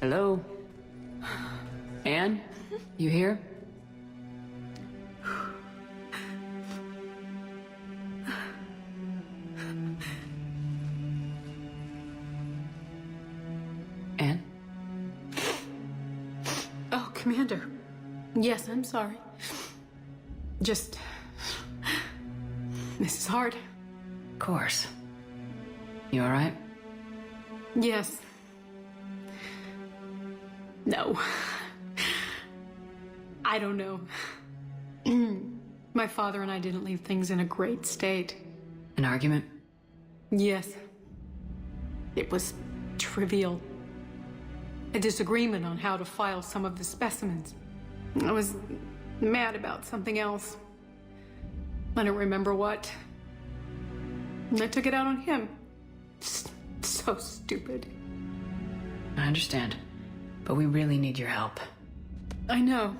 Hello? Anne? You here? Anne? Oh, Commander. Yes, I'm sorry. Just... This is hard. Of course. You alright? Yes. No. I don't know. My father and I didn't leave things in a great state. An argument? Yes. It was trivial. A disagreement on how to file some of the specimens. I was mad about something else. I don't remember what. I took it out on him. So stupid. I understand. But we really need your help. I know.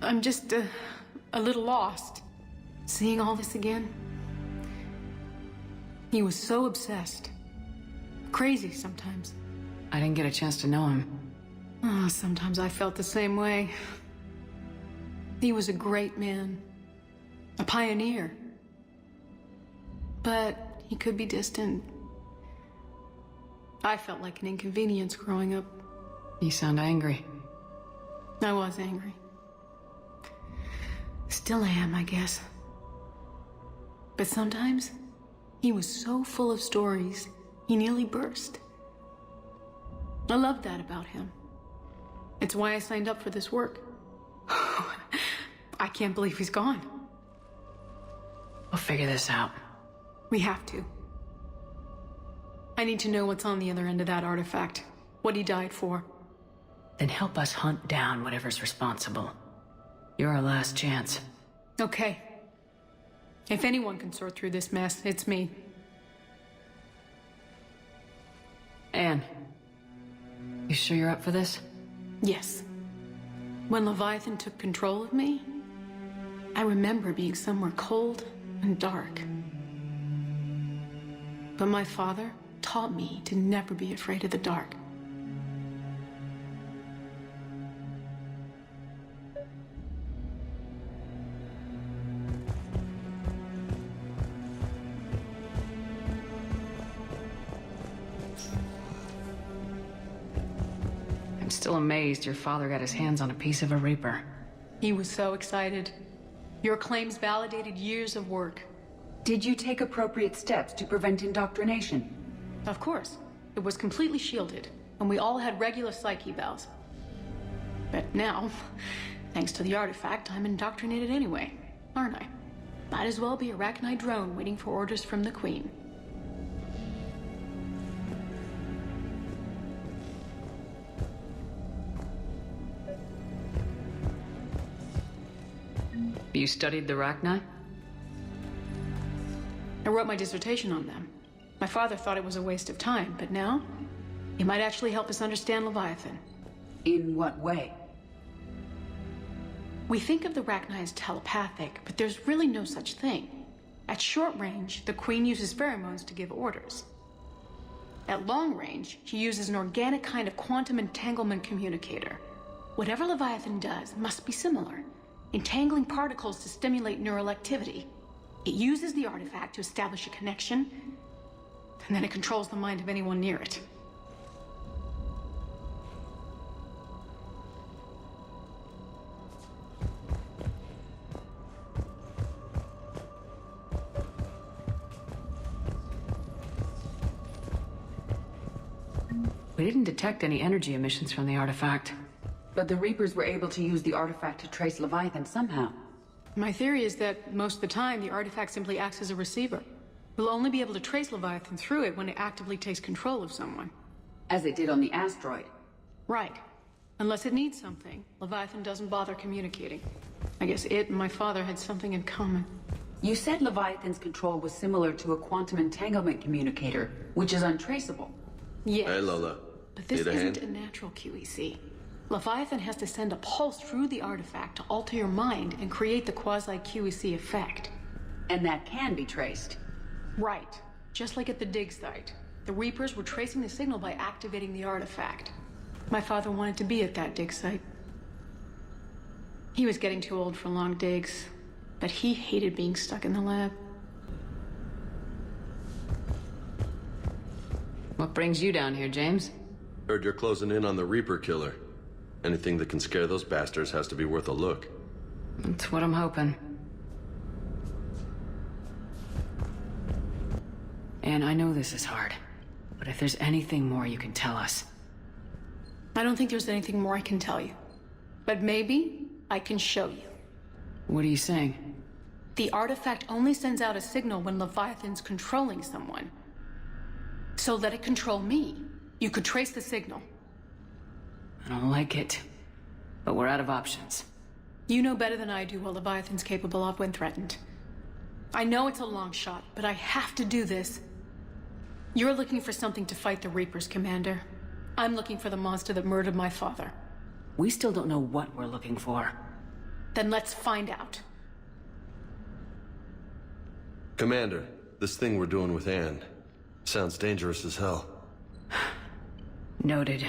I'm just a little lost. Seeing all this again. He was so obsessed. Crazy sometimes. I didn't get a chance to know him. Oh, sometimes I felt the same way. He was a great man. A pioneer. But he could be distant. I felt like an inconvenience growing up. You sound angry. I was angry. Still am, I guess. But sometimes, he was so full of stories, he nearly burst. I loved that about him. It's why I signed up for this work. I can't believe he's gone. We'll figure this out. We have to. I need to know what's on the other end of that artifact. What he died for. Then help us hunt down whatever's responsible. You're our last chance. Okay. If anyone can sort through this mess, it's me. Anne, you sure you're up for this? Yes. When Leviathan took control of me, I remember being somewhere cold and dark. But my father taught me to never be afraid of the dark. I'm still amazed your father got his hands on a piece of a Reaper. He was so excited. Your claims validated years of work. Did you take appropriate steps to prevent indoctrination? Of course. It was completely shielded, and we all had regular psych evals. But now, thanks to the artifact, I'm indoctrinated anyway, aren't I? Might as well be a Rachni drone waiting for orders from the Queen. You studied the Rachni? I wrote my dissertation on them. My father thought it was a waste of time, but now, it might actually help us understand Leviathan. In what way? We think of the Rachni as telepathic, but there's really no such thing. At short range, the Queen uses pheromones to give orders. At long range, she uses an organic kind of quantum entanglement communicator. Whatever Leviathan does must be similar, entangling particles to stimulate neural activity. It uses the artifact to establish a connection, and then it controls the mind of anyone near it. We didn't detect any energy emissions from the artifact. But the Reapers were able to use the artifact to trace Leviathan somehow. My theory is that most of the time, the artifact simply acts as a receiver. We'll only be able to trace Leviathan through it when it actively takes control of someone. As it did on the asteroid. Right. Unless it needs something, Leviathan doesn't bother communicating. I guess it and my father had something in common. You said Leviathan's control was similar to a quantum entanglement communicator, which is untraceable. Yes. Hey, Lola. But this Need a isn't hand? a natural QEC. Leviathan has to send a pulse through the artifact to alter your mind and create the quasi-QEC effect. And that can be traced. Right. Just like at the dig site. The Reapers were tracing the signal by activating the artifact. My father wanted to be at that dig site. He was getting too old for long digs, but he hated being stuck in the lab. What brings you down here, James? Heard you're closing in on the Reaper killer. Anything that can scare those bastards has to be worth a look. That's what I'm hoping. And I know this is hard, but if there's anything more you can tell us. I don't think there's anything more I can tell you. But maybe I can show you. What are you saying? The artifact only sends out a signal when Leviathan's controlling someone. So let it control me. You could trace the signal. I don't like it, but we're out of options. You know better than I do what Leviathan's capable of when threatened. I know it's a long shot, but I have to do this. You're looking for something to fight the Reapers, Commander. I'm looking for the monster that murdered my father. We still don't know what we're looking for. Then let's find out. Commander, this thing we're doing with Anne sounds dangerous as hell. Noted.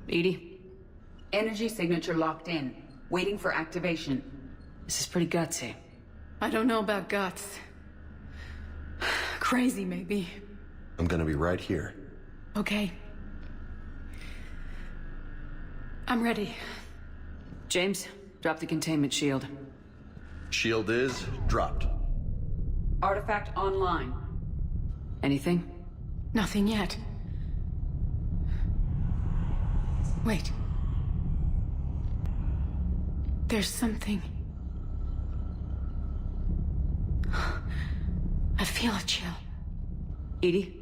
Edie? Energy signature locked in, waiting for activation. This is pretty gutsy. I don't know about guts. Crazy, maybe. I'm gonna be right here. Okay. I'm ready. James, drop the containment shield. Shield is dropped. Artifact online. Anything? Nothing yet. Wait. There's something. I feel a chill. Edie?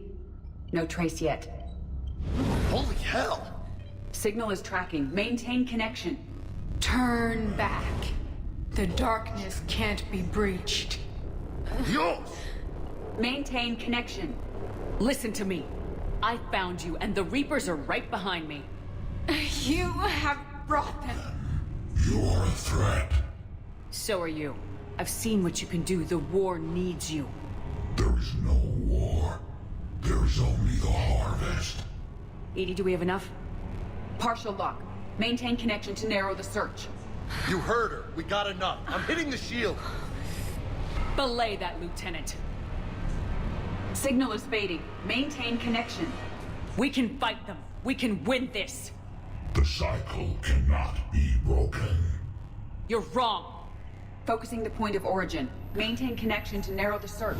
No trace yet. Holy hell! Signal is tracking. Maintain connection. Turn back. The darkness can't be breached. Yo! Maintain connection. Listen to me. I found you, and the Reapers are right behind me. You have brought them. You are a threat. So are you. I've seen what you can do. The war needs you. There is no war. There is only the harvest. Edie, do we have enough? Partial lock. Maintain connection to narrow the search. You heard her. We got enough. I'm hitting the shield. Belay that, Lieutenant. Signal is fading. Maintain connection. We can fight them. We can win this. The cycle cannot be broken. You're wrong. Focusing the point of origin. Maintain connection to narrow the search.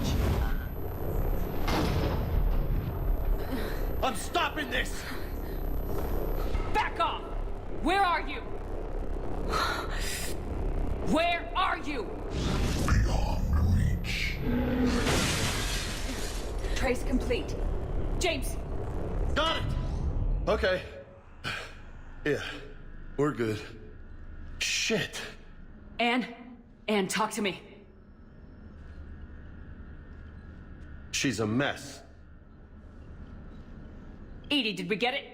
I'm stopping this! Back off! Where are you? Where are you? Beyond reach. Trace complete. James! Got it! Okay. Yeah, we're good. Shit. Anne, talk to me. She's a mess. Edie, did we get it?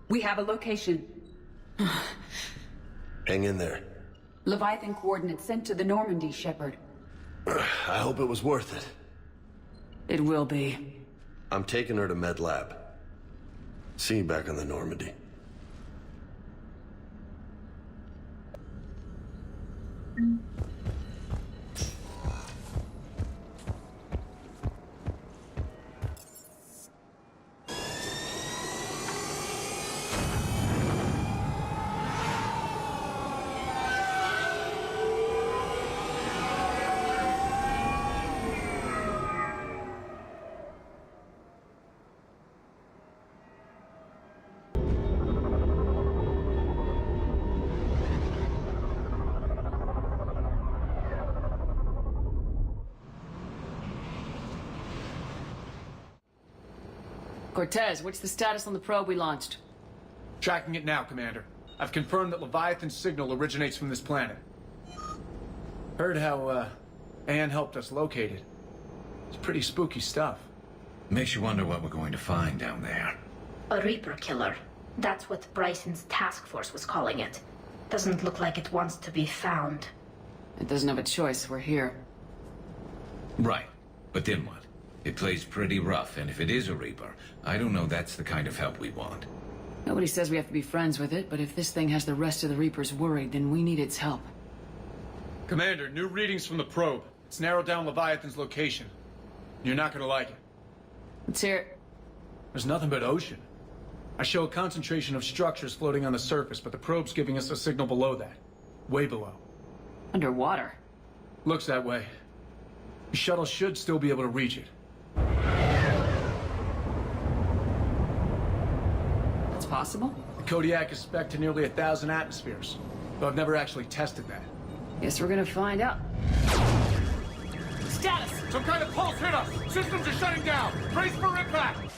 We have a location. Hang in there. Leviathan coordinates sent to the Normandy, Shepard. I hope it was worth it. It will be. I'm taking her to Med Lab. See you back on the Normandy. Cortez, what's the status on the probe we launched? Tracking it now, Commander. I've confirmed that Leviathan's signal originates from this planet. Heard how, Anne helped us locate it. It's pretty spooky stuff. Makes you wonder what we're going to find down there. A Reaper killer. That's what Bryson's task force was calling it. Doesn't look like it wants to be found. It doesn't have a choice, we're here. Right. But then what? It plays pretty rough, and if it is a Reaper, I don't know that's the kind of help we want. Nobody says we have to be friends with it, but if this thing has the rest of the Reapers worried, then we need its help. Commander, new readings from the probe. It's narrowed down Leviathan's location. You're not gonna like it. Let's hear it. There's nothing but ocean. I show a concentration of structures floating on the surface, but the probe's giving us a signal below that. Way below. Underwater. Looks that way. The shuttle should still be able to reach it. It's possible? The Kodiak is spec'd to nearly 1,000 atmospheres, though I've never actually tested that. Guess we're gonna find out. Status! Some kind of pulse hit us! Systems are shutting down! Brace for impact!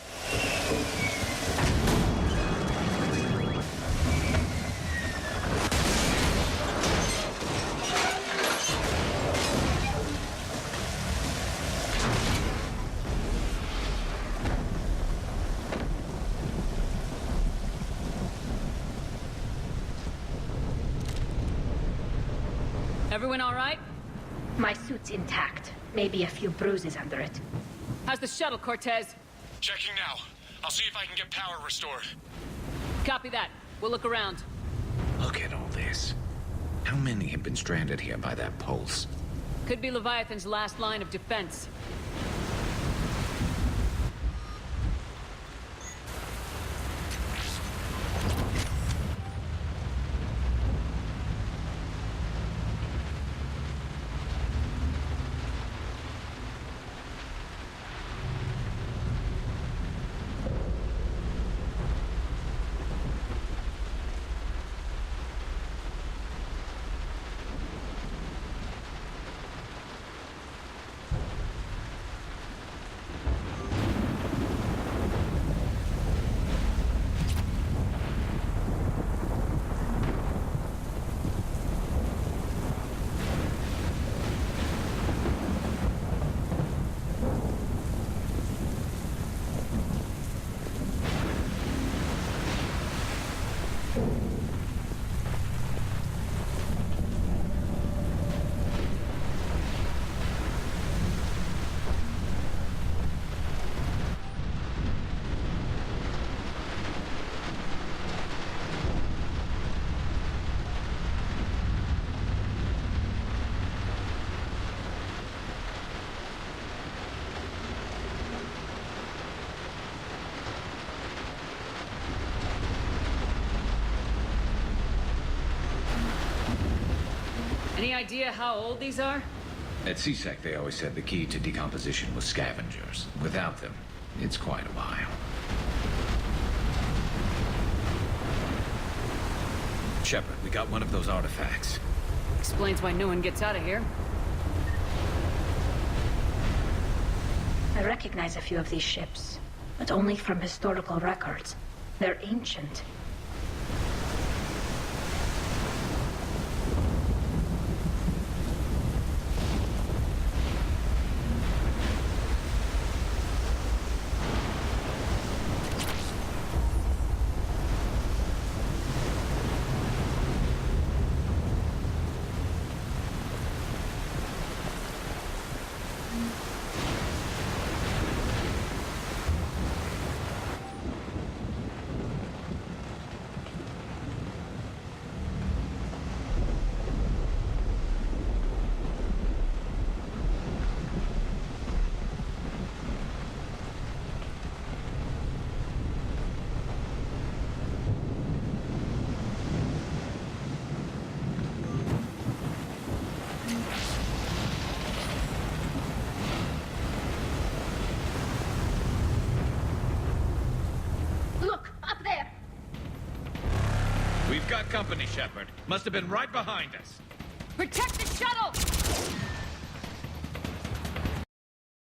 Everyone all right? My suit's intact. Maybe a few bruises under it. How's the shuttle, Cortez? Checking now. I'll see if I can get power restored. Copy that. We'll look around. Look at all this. How many have been stranded here by that pulse? Could be Leviathan's last line of defense. Any idea how old these are? At CSEC, they always said the key to decomposition was scavengers. Without them, it's quite a while. Shepard, we got one of those artifacts. Explains why no one gets out of here. I recognize a few of these ships, but only from historical records. They're ancient. We've got company, Shepard. Must have been right behind us. Protect the shuttle!